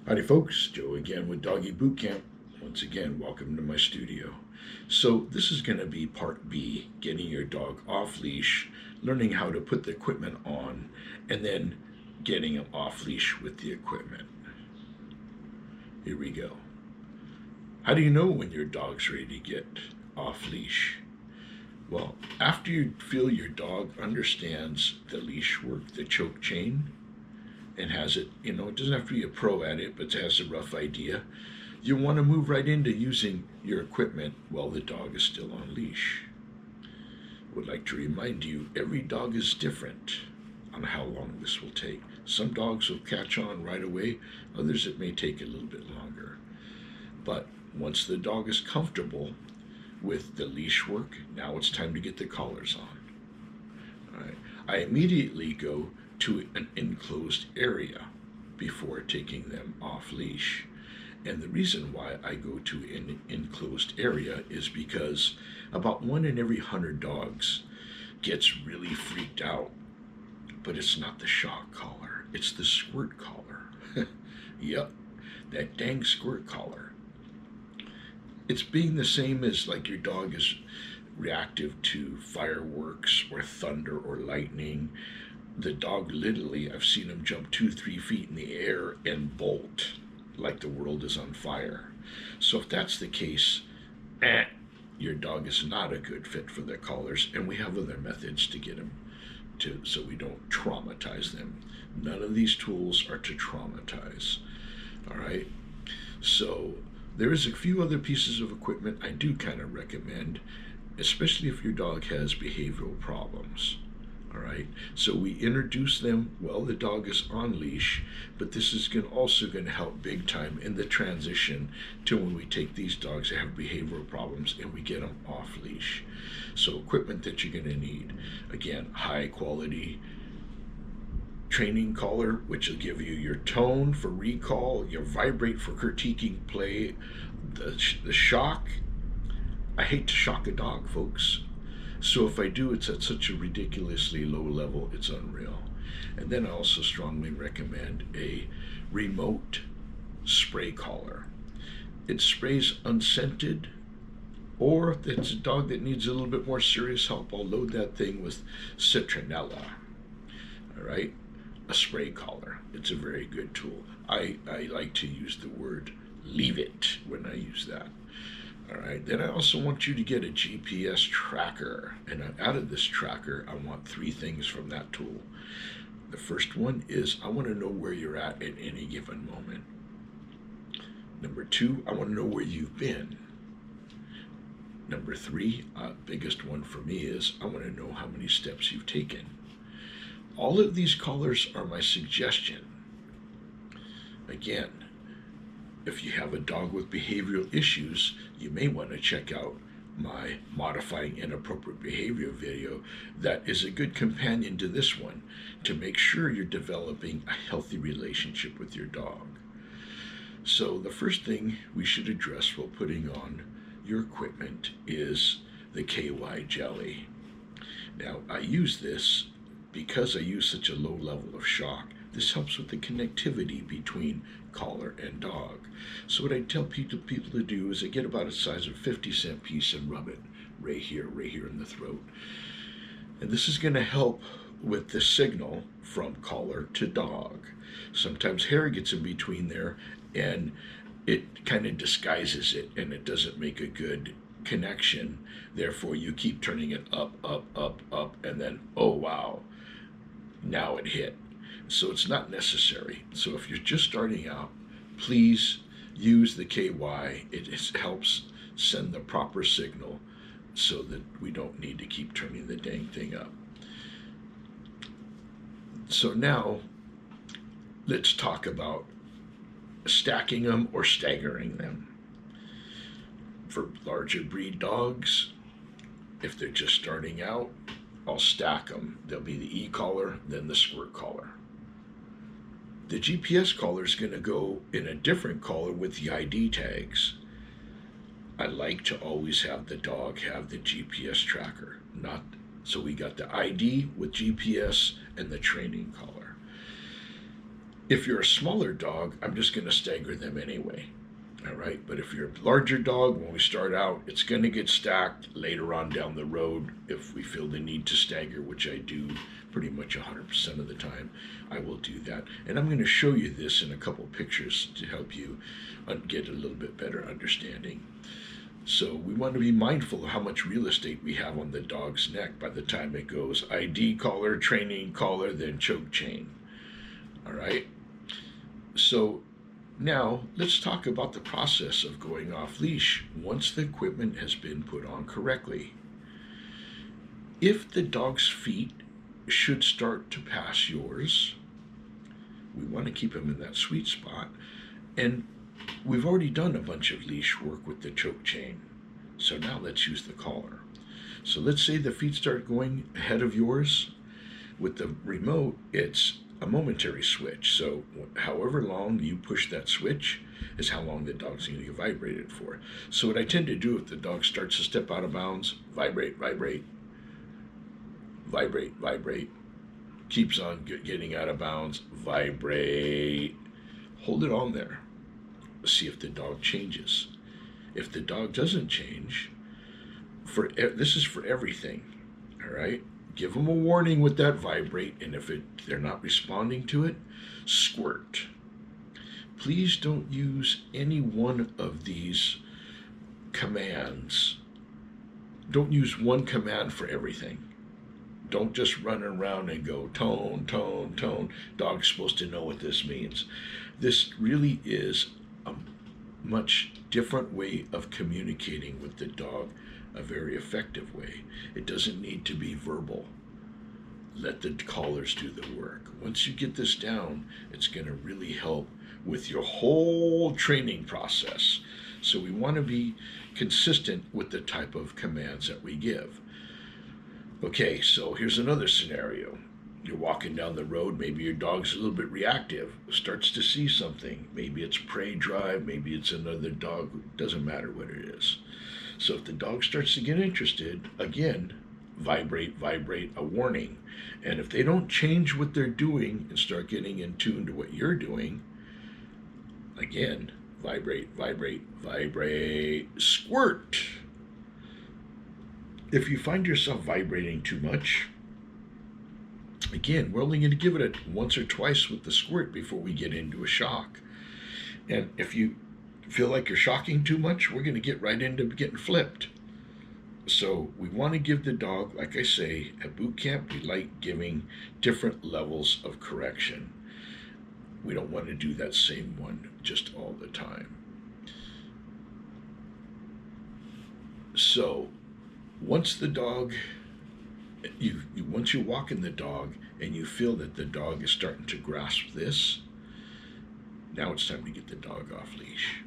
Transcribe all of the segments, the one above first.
Howdy folks, Joe again with Doggy Boot Camp. Once again, welcome to my studio. So this is going to be part B, getting your dog off leash, learning how to put the equipment on, and then getting him off leash with the equipment. Here we go. How do you know when your dog's ready to get off leash? Well, after you feel your dog understands the leash work, the choke chain, and has it, it doesn't have to be a pro at it, but has a rough idea, you want to move right into using your equipment while the dog is still on leash. Would like to remind you, every dog is different on how long this will take. Some dogs will catch on right away, others it may take a little bit longer. But once the dog is comfortable with the leash work, now it's time to get the collars on. All right. I immediately go to an enclosed area before taking them off leash. And the reason why I go to an enclosed area is because about 1 in every 100 dogs gets really freaked out. But it's not the shock collar, it's the squirt collar. Yep, that dang squirt collar. It's being the same as like your dog is reactive to fireworks or thunder or lightning. The dog literally, I've seen him jump 2-3 feet in the air and bolt like the world is on fire. So if that's the case, your dog is not a good fit for the collars, and we have other methods to get them to, so we don't traumatize them. None of these tools are to traumatize. All right. So there is a few other pieces of equipment I do kind of recommend, especially if your dog has behavioral problems. All right, so we introduce them while the dog is on leash, but this is also going to help big time in the transition to when we take these dogs that have behavioral problems and we get them off leash. So equipment that you're going to need, again, high quality training collar, which will give you your tone for recall, your vibrate for critiquing play, the shock. I hate to shock a dog, folks. So if I do, it's at such a ridiculously low level, it's unreal. And then I also strongly recommend a remote spray collar. It sprays unscented, or if it's a dog that needs a little bit more serious help, I'll load that thing with citronella. All right, a spray collar. It's a very good tool. I like to use the word leave it when I use that. All right, then I also want you to get a GPS tracker. And out of this tracker, I want 3 things from that tool. The first one is I want to know where you're at any given moment. Number 2, I want to know where you've been. Number 3, biggest one for me is I want to know how many steps you've taken. All of these collars are my suggestion. Again, if you have a dog with behavioral issues, you may want to check out my Modifying Inappropriate Behavior video. That is a good companion to this one to make sure you're developing a healthy relationship with your dog. So the first thing we should address while putting on your equipment is the KY jelly. Now, I use this because I use such a low level of shock. This helps with the connectivity between collar and dog. So what I tell people to do is they get about a size of 50-cent piece and rub it right here in the throat. And this is going to help with the signal from collar to dog. Sometimes hair gets in between there and it kind of disguises it and it doesn't make a good connection. Therefore, you keep turning it up, and then, oh wow, now it hit. So it's not necessary. So if you're just starting out, please use the KY. It helps send the proper signal so that we don't need to keep turning the dang thing up. So now let's talk about stacking them or staggering them. For larger breed dogs, if they're just starting out, I'll stack them. There'll be the E-collar, then the squirt collar. The GPS collar is going to go in a different collar with the ID tags. I like to always have the dog have the GPS tracker. So we got the ID with GPS and the training collar. If you're a smaller dog, I'm just going to stagger them anyway. All right. But if you're a larger dog, when we start out, it's going to get stacked later on down the road. If we feel the need to stagger, which I do pretty much 100% of the time, I will do that. And I'm going to show you this in a couple pictures to help you get a little bit better understanding. So we want to be mindful of how much real estate we have on the dog's neck by the time it goes ID collar, training collar, then choke chain. All right. So now let's talk about the process of going off leash once the equipment has been put on correctly. If the dog's feet should start to pass yours, we want to keep him in that sweet spot. And we've already done a bunch of leash work with the choke chain. So now let's use the collar. So let's say the feet start going ahead of yours. With the remote, it's a momentary switch. So however long you push that switch is how long the dog's going to get vibrated for. So what I tend to do if the dog starts to step out of bounds, vibrate, vibrate, vibrate, vibrate, keeps on getting out of bounds, vibrate, hold it on there. See if the dog changes. If the dog doesn't change, this is for everything, all right? Give them a warning with that vibrate, and if they're not responding to it, squirt. Please don't use any one of these commands. Don't use one command for everything. Don't just run around and go tone, tone, tone. Dog's supposed to know what this means. This really is a much different way of communicating with the dog, a very effective way. It doesn't need to be verbal. Let the collars do the work. Once you get this down, it's going to really help with your whole training process. So we want to be consistent with the type of commands that we give. Okay, so here's another scenario. You're walking down the road, maybe your dog's a little bit reactive, starts to see something. Maybe it's prey drive, maybe it's another dog, doesn't matter what it is. So if the dog starts to get interested, again, vibrate, vibrate, a warning. And if they don't change what they're doing and start getting in tune to what you're doing, again, vibrate, vibrate, vibrate, squirt. If you find yourself vibrating too much, again, we're only going to give it once or twice with the squirt before we get into a shock. And if you feel like you're shocking too much, we're going to get right into getting flipped. So we want to give the dog, like I say, at boot camp, we like giving different levels of correction. We don't want to do that same one just all the time. So once the dog, once you walk in the dog and you feel that the dog is starting to grasp this, now it's time to get the dog off leash.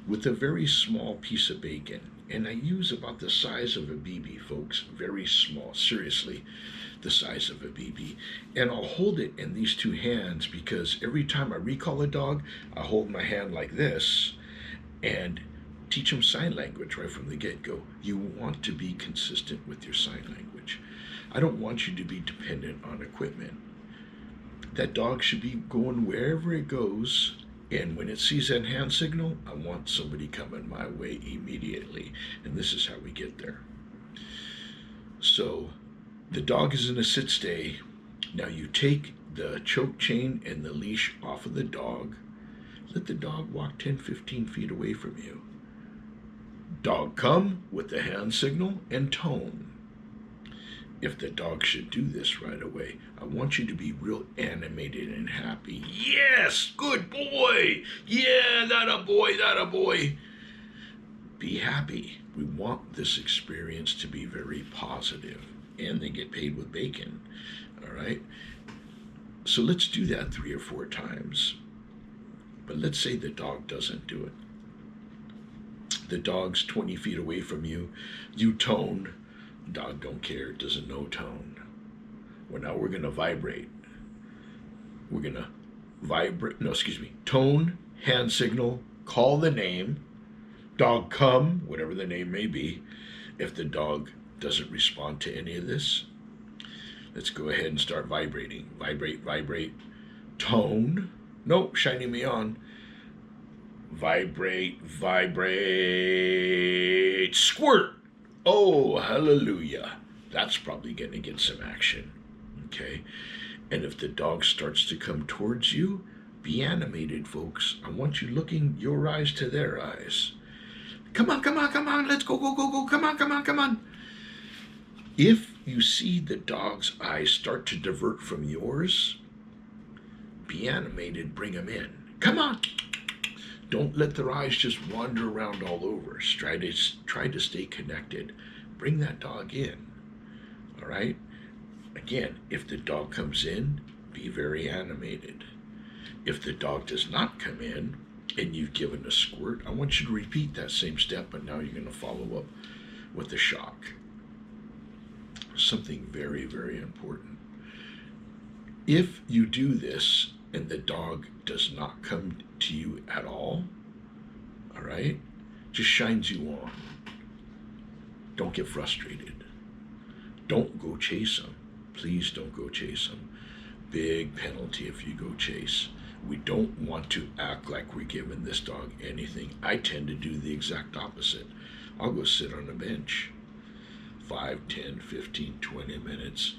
With a very small piece of bacon, and I use about the size of a BB, folks, very small, seriously, the size of a BB. And I'll hold it in these two hands because every time I recall a dog, I hold my hand like this and teach them sign language right from the get-go. You want to be consistent with your sign language. I don't want you to be dependent on equipment. That dog should be going wherever it goes, and when it sees that hand signal, I want somebody coming my way immediately. And this is how we get there. So the dog is in a sit stay. Now you take the choke chain and the leash off of the dog. Let the dog walk 10, 15 feet away from you. Dog come with the hand signal and tone. If the dog should do this right away, I want you to be real animated and happy. Yes, good boy. Yeah, that a boy, that a boy. Be happy. We want this experience to be very positive, and they get paid with bacon. All right. So let's do that 3 or 4 times. But let's say the dog doesn't do it. The dog's 20 feet away from you. You tone. Dog don't care, doesn't know tone. Well, now we're going to vibrate. We're going to tone, hand signal, call the name, dog come, whatever the name may be. If the dog doesn't respond to any of this, let's go ahead and start vibrating. Vibrate, vibrate, Tone. Nope, shining me on. Vibrate, vibrate, squirt. Oh, hallelujah. That's probably going to get some action. Okay? And if the dog starts to come towards you, be animated, folks. I want you looking your eyes to their eyes. Come on, come on, come on. Let's go, go, go, go. Come on, come on, come on. If you see the dog's eyes start to divert from yours, be animated, bring them in. Come on. Don't let their eyes just wander around all over. Try to stay connected. Bring that dog in. All right? Again, if the dog comes in, be very animated. If the dog does not come in and you've given a squirt, I want you to repeat that same step, but now you're going to follow up with a shock. Something very, very important. If you do this and the dog does not come to you at all right, just shines you on. Don't get frustrated. Don't go chase them. Please don't go chase them. Big penalty if you go chase. We don't want to act like we're giving this dog anything. I tend to do the exact opposite. I'll go sit on a bench 5, 10, 15, 20 minutes.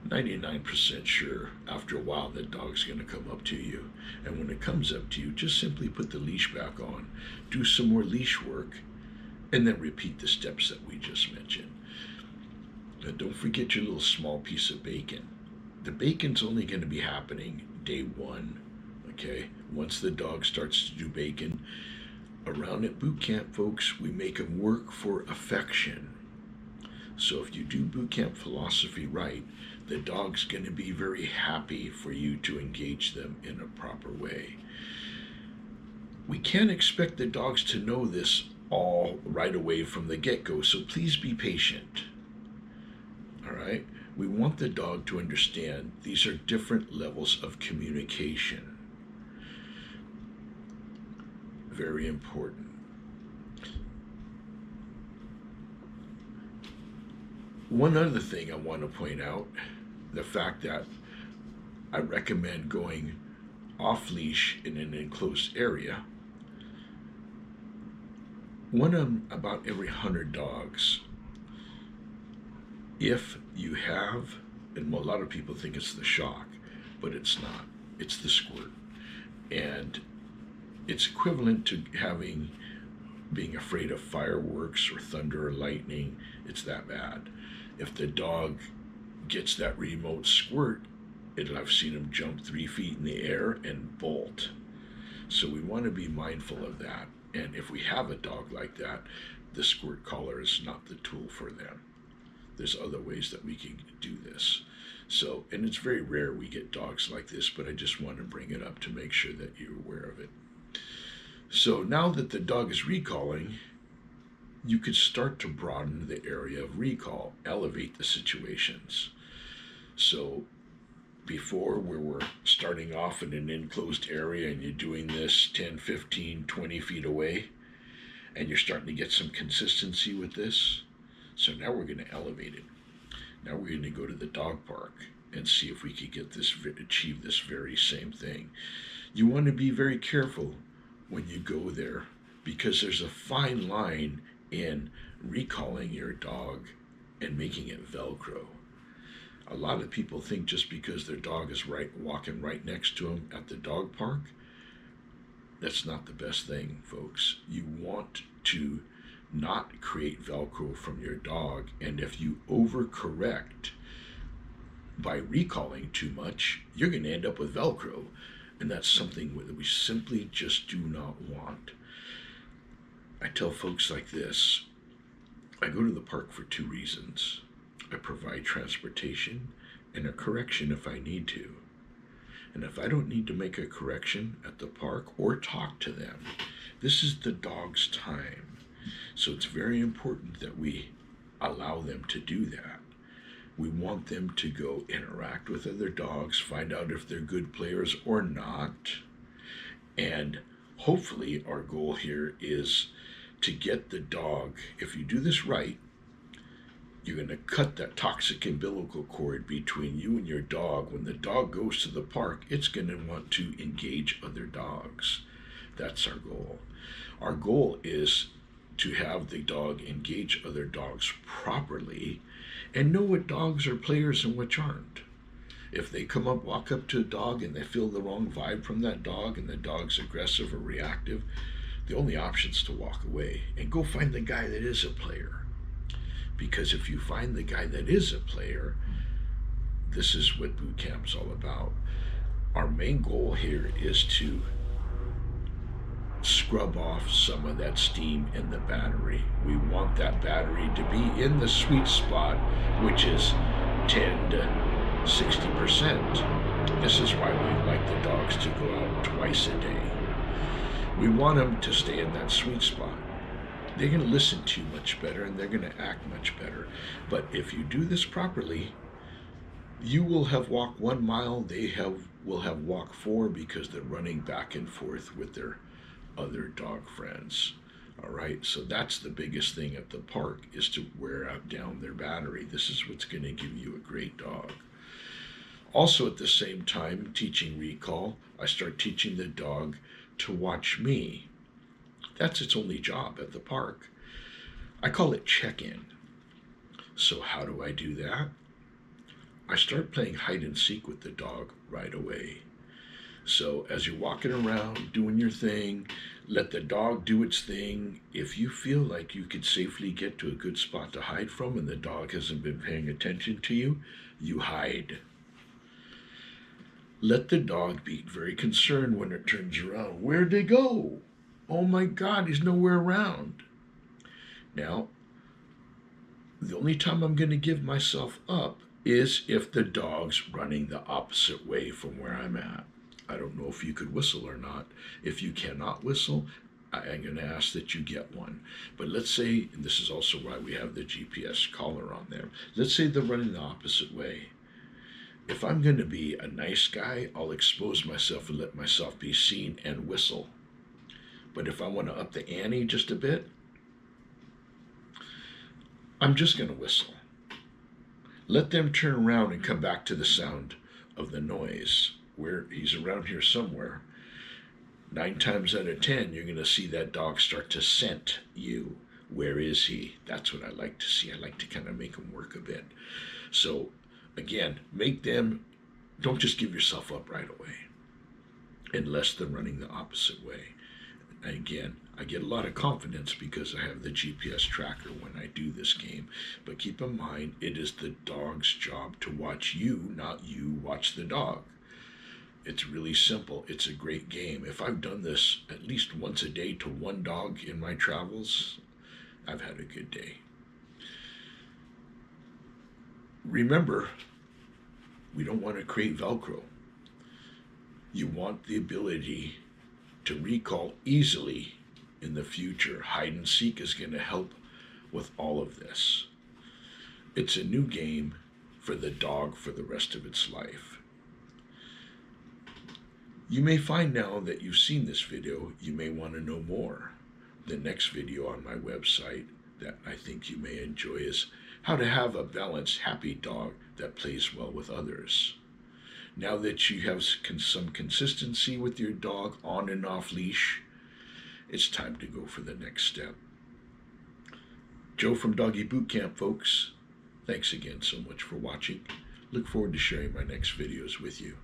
99% sure after a while that dog's going to come up to you. And when it comes up to you, just simply put the leash back on. Do some more leash work. And then repeat the steps that we just mentioned. Now don't forget your little small piece of bacon. The bacon's only going to be happening day 1. Okay? Once the dog starts to do bacon, around at boot camp, folks, we make them work for affection. So if you do boot camp philosophy right, the dog's going to be very happy for you to engage them in a proper way. We can't expect the dogs to know this all right away from the get-go, so please be patient. All right? We want the dog to understand these are different levels of communication. Very important. One other thing I want to point out, the fact that I recommend going off leash in an enclosed area. One of about every 100 dogs, if you have, and a lot of people think it's the shock, but it's not. It's the squirt. And it's equivalent to being afraid of fireworks or thunder or lightning. It's that bad. If the dog gets that remote squirt, I've seen him jump 3 feet in the air and bolt. So we want to be mindful of that. And if we have a dog like that, the squirt collar is not the tool for them. There's other ways that we can do this. So, and it's very rare we get dogs like this, but I just want to bring it up to make sure that you're aware of it. So now that the dog is recalling, you could start to broaden the area of recall, elevate the situations. So before, where we're starting off in an enclosed area and you're doing this 10, 15, 20 feet away, and you're starting to get some consistency with this, so now we're going to elevate it. Now we're going to go to the dog park and see if we could achieve this very same thing. You want to be very careful when you go there, because there's a fine line in recalling your dog and making it Velcro. A lot of people think just because their dog is walking right next to them at the dog park, that's not the best thing, folks. You want to not create Velcro from your dog, and if you overcorrect by recalling too much, you're going to end up with Velcro, and that's something that we simply just do not want. I tell folks like this, I go to the park for 2 reasons. I provide transportation and a correction if I need to. And if I don't need to make a correction at the park or talk to them, this is the dog's time. So it's very important that we allow them to do that. We want them to go interact with other dogs, find out if they're good players or not. And hopefully our goal here is to get the dog, if you do this right, You're going to cut that toxic umbilical cord between you and your dog. When the dog goes to the park, it's going to want to engage other dogs. That's our goal. Our goal is to have the dog engage other dogs properly and know what dogs are players and which aren't. If they walk up to a dog and they feel the wrong vibe from that dog and the dog's aggressive or reactive, the only option is to walk away and go find the guy that is a player. Because if you find the guy that is a player, this is what boot camp's all about. Our main goal here is to scrub off some of that steam in the battery. We want that battery to be in the sweet spot, which is 10 to 60%. This is why we like the dogs to go out twice a day. We want them to stay in that sweet spot. They're going to listen to you much better and they're going to act much better. But if you do this properly, you will have walked 1 mile, they will have walked 4 because they're running back and forth with their other dog friends. All right, so that's the biggest thing at the park, is to wear out down their battery. This is what's going to give you a great dog. Also at the same time, teaching recall, I start teaching the dog to watch me. That's its only job at the park. I call it check-in. So how do I do that? I start playing hide and seek with the dog right away. So as you're walking around, doing your thing, let the dog do its thing. If you feel like you could safely get to a good spot to hide from and the dog hasn't been paying attention to you, you hide. Let the dog be very concerned when it turns around. Where'd they go? Oh my God, he's nowhere around. Now, the only time I'm going to give myself up is if the dog's running the opposite way from where I'm at. I don't know if you could whistle or not. If you cannot whistle, I'm going to ask that you get one. But let's say, and this is also why we have the GPS collar on there, let's say they're running the opposite way. If I'm going to be a nice guy, I'll expose myself and let myself be seen and whistle. But if I want to up the ante just a bit, I'm just going to whistle. Let them turn around and come back to the sound of the noise. Where he's around here somewhere. 9 times out of 10, you're going to see that dog start to scent you. Where is he? That's what I like to see. I like to kind of make them work a bit. So again, don't just give yourself up right away unless they're running the opposite way. And again, I get a lot of confidence because I have the GPS tracker when I do this game. But keep in mind, it is the dog's job to watch you, not you watch the dog. It's really simple. It's a great game. If I've done this at least once a day to one dog in my travels, I've had a good day. Remember, we don't want to create Velcro. You want the ability to recall easily in the future. Hide and seek is going to help with all of this. It's a new game for the dog for the rest of its life. You may find now that you've seen this video, you may want to know more. The next video on my website that I think you may enjoy is how to have a balanced, happy dog that plays well with others. Now that you have some consistency with your dog on and off leash, it's time to go for the next step. Joe from Doggy Boot Camp, folks. Thanks again so much for watching. Look forward to sharing my next videos with you.